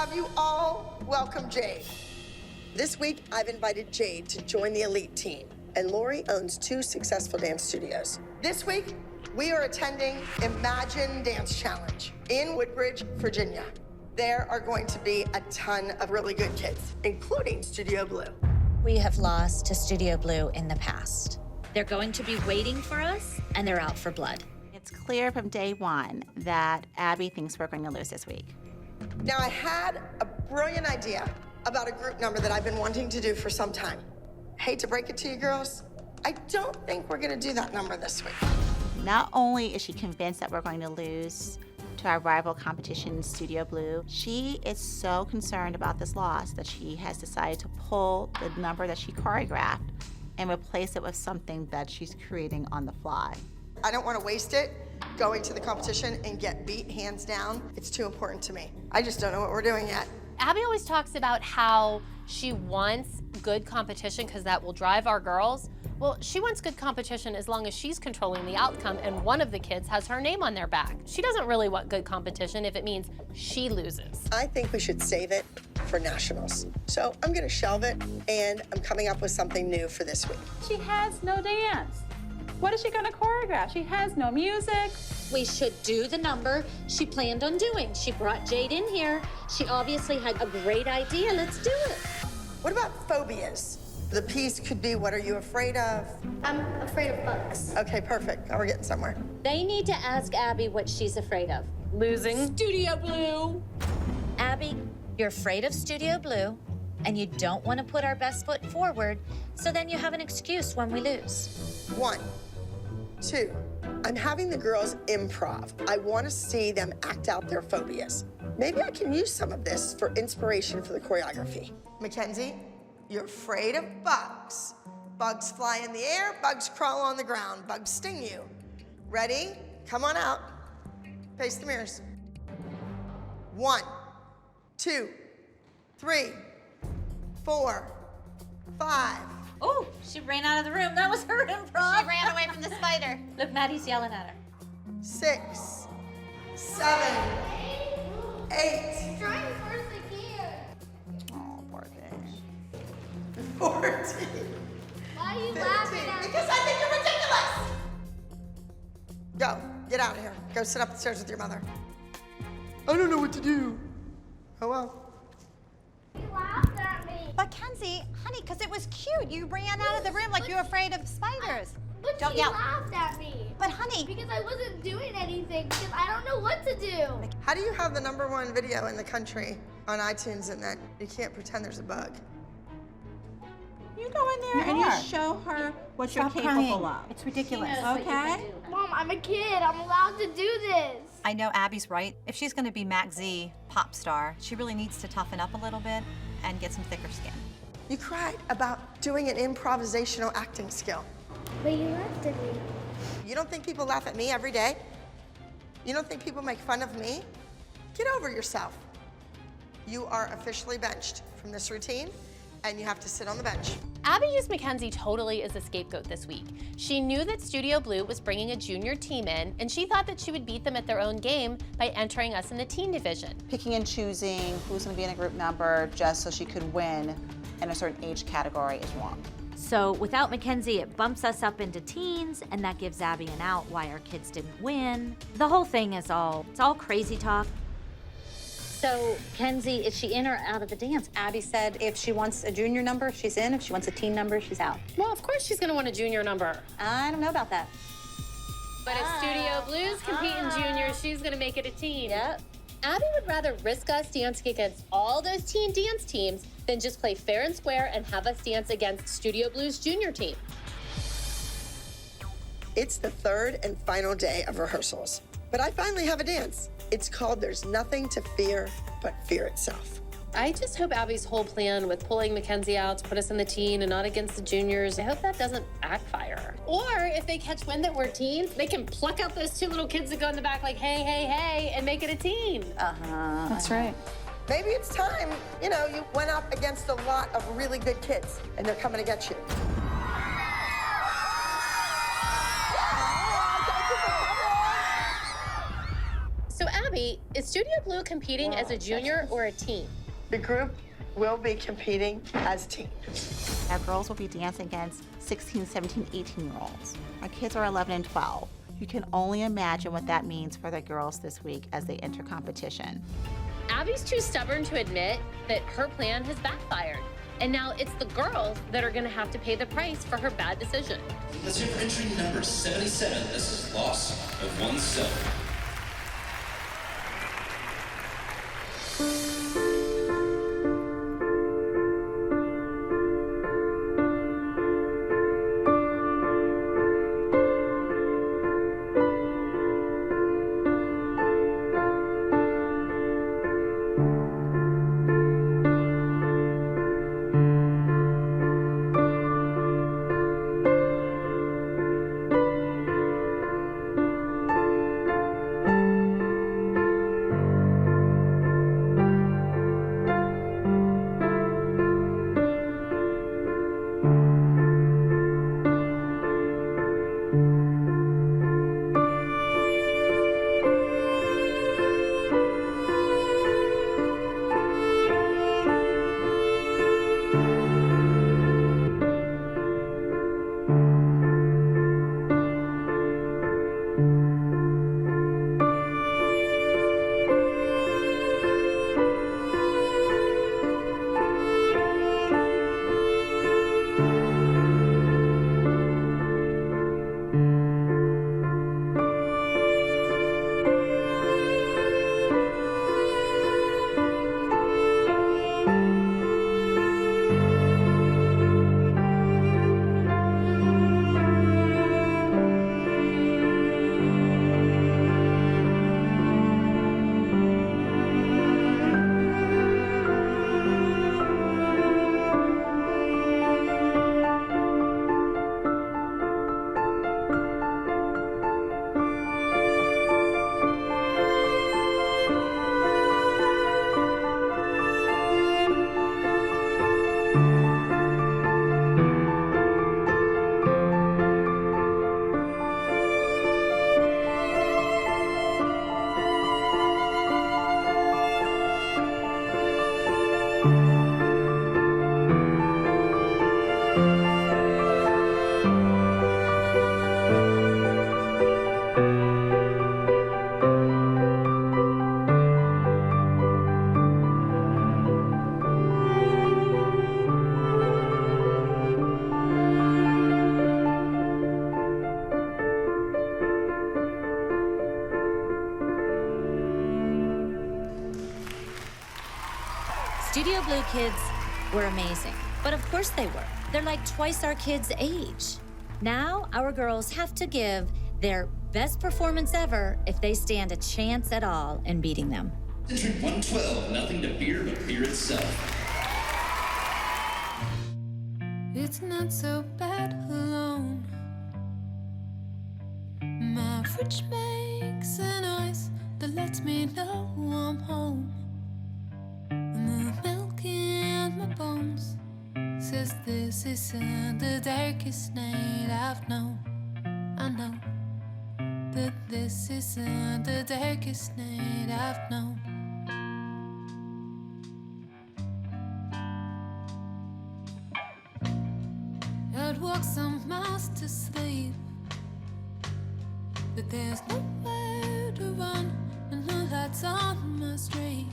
have you all welcome Jade. This week, I've invited Jade to join the elite team, and Lori owns 2 successful dance studios. This week, we are attending Imagine Dance Challenge in Woodbridge, Virginia. There are going to be a ton of really good kids, including Studio Blue. We have lost to Studio Blue in the past. They're going to be waiting for us, and they're out for blood. It's clear from day one that Abby thinks we're going to lose this week. Now, I had a brilliant idea about a group number that I've been wanting to do for some time. Hate to break it to you girls, I don't think we're gonna do that number this week. Not only is she convinced that we're going to lose to our rival competition, Studio Blue, she is so concerned about this loss that she has decided to pull the number that she choreographed and replace it with something that she's creating on the fly. I don't want to waste it going to the competition and get beat hands down. It's too important to me. I just don't know what we're doing yet. Abby always talks about how she wants good competition because that will drive our girls. Well, she wants good competition as long as she's controlling the outcome and one of the kids has her name on their back. She doesn't really want good competition if it means she loses. I think we should save it for nationals. So I'm gonna shelve it, and I'm coming up with something new for this week. She has no dance. What is she gonna choreograph? She has no music. We should do the number she planned on doing. She brought Jade in here. She obviously had a great idea. Let's do it. What about phobias? The piece could be, what are you afraid of? I'm afraid of bugs. Okay, perfect. Now we're getting somewhere. They need to ask Abby what she's afraid of. Losing. Studio Blue. Abby, you're afraid of Studio Blue, and you don't want to put our best foot forward, so then you have an excuse when we lose. 1, 2, I'm having the girls improv. I want to see them act out their phobias. Maybe I can use some of this for inspiration for the choreography. Mackenzie, you're afraid of bugs. Bugs fly in the air, bugs crawl on the ground, bugs sting you. Ready? Come on out. Face the mirrors. 1, 2, 3, 4, 5. Oh, she ran out of the room. That was her improv. She ran away from the spider. Look, Maddie's yelling at her. 6, 7, 8. Trying first again. Oh, poor thing. 14. Why are you 15. laughing at me? Because I think you're ridiculous. Go, get out of here. Go sit up the stairs with your mother. I don't know what to do. Oh well. You laughed at me. Mackenzie, honey, because it was cute. You ran out of the room like you were afraid of spiders. But Don't she yell. laughed at me. But honey, Because I wasn't doing anything, because I don't know what to do. How do you have the #1 video in the country on iTunes and then you can't pretend there's a bug? You go in there and you show her what you're capable of. it's ridiculous. Okay? Mom, I'm a kid. I'm allowed to do this. I know Abby's right. If she's going to be Mac Z pop star, she really needs to toughen up a little bit and get some thicker skin. You cried about doing an improvisational acting skill. But you laughed at me. You don't think people laugh at me every day? You don't think people make fun of me? Get over yourself. You are officially benched from this routine, and you have to sit on the bench. Abby used Mackenzie totally as a scapegoat this week. She knew that Studio Blue was bringing a junior team in, and she thought that she would beat them at their own game by entering us in the teen division. Picking and choosing who's going to be in a group number just so she could win in a certain age category is wrong. So without Mackenzie, it bumps us up into teens, and that gives Abby an out why our kids didn't win. The whole thing is it's all crazy talk. So, Kenzie, is she in or out of the dance? Abby said if she wants a junior number, she's in. If she wants a teen number, she's out. Well, of course she's gonna want a junior number. I don't know about that. But if Studio Blues compete in junior, she's gonna make it a teen. Yep. Abby would rather risk us dancing against all those teen dance teams than just play fair and square and have us dance against Studio Blues junior team. It's the 3rd and final day of rehearsals, but I finally have a dance. It's called There's Nothing to Fear But Fear Itself. I just hope Abby's whole plan with pulling Mackenzie out to put us in the teen and not against the juniors, I hope that doesn't backfire. Or if they catch wind that we're teens, they can pluck out those 2 little kids that go in the back like, hey, hey, hey, and make it a teen. That's right. Maybe it's time, you know, you went up against a lot of really good kids, and they're coming to get you. So Abby is Studio Blue competing as a junior or a teen? The group will be competing as teams. Our girls will be dancing against 16, 17, 18-year-olds. Our kids are 11 and 12. You can only imagine what that means for the girls this week as they enter competition. Abby's too stubborn to admit that her plan has backfired. And now it's the girls that are gonna have to pay the price for her bad decision. Let's hear for entry number 77. This is loss of oneself. Studio Blue kids were amazing, but of course they were. They're like twice our kids' age. Now our girls have to give their best performance ever if they stand a chance at all in beating them. Entry 112, nothing to fear but fear itself. It's not so bad alone. My fridge makes a noise that lets me know I'm home. And the milk in my bones says this isn't the darkest night I've known. I know that this isn't the darkest night I've known. I'd walk some miles to sleep, but there's nowhere to run and no lights on my street.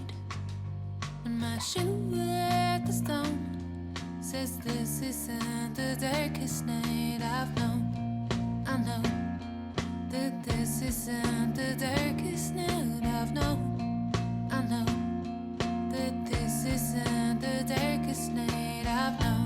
And my shoe at the stone says this isn't the darkest night I've known. I know that this isn't the darkest night I've known. I know that this isn't the darkest night I've known.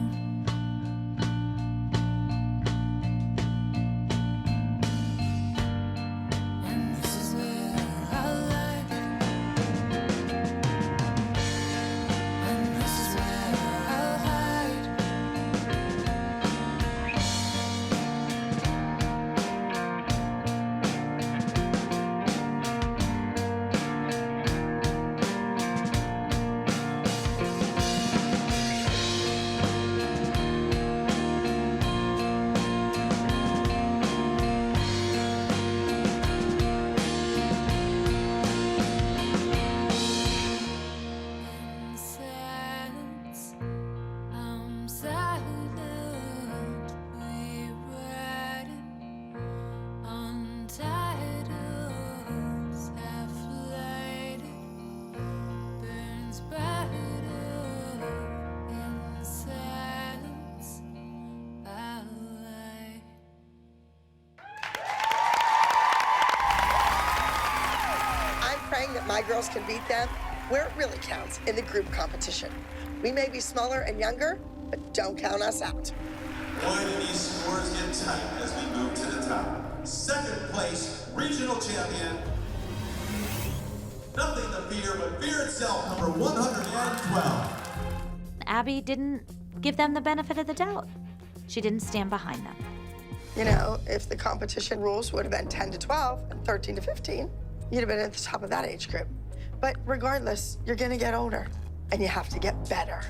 my girls can beat them where it really counts, in the group competition. We may be smaller and younger, but don't count us out. Boy, do these scores get tight as we move to the top. Second place, regional champion. Nothing to fear but fear itself, number 112. Abby didn't give them the benefit of the doubt. She didn't stand behind them. You know, if the competition rules would have been 10 to 12 and 13 to 15, you'd have been at the top of that age group. But regardless, you're gonna get older and you have to get better.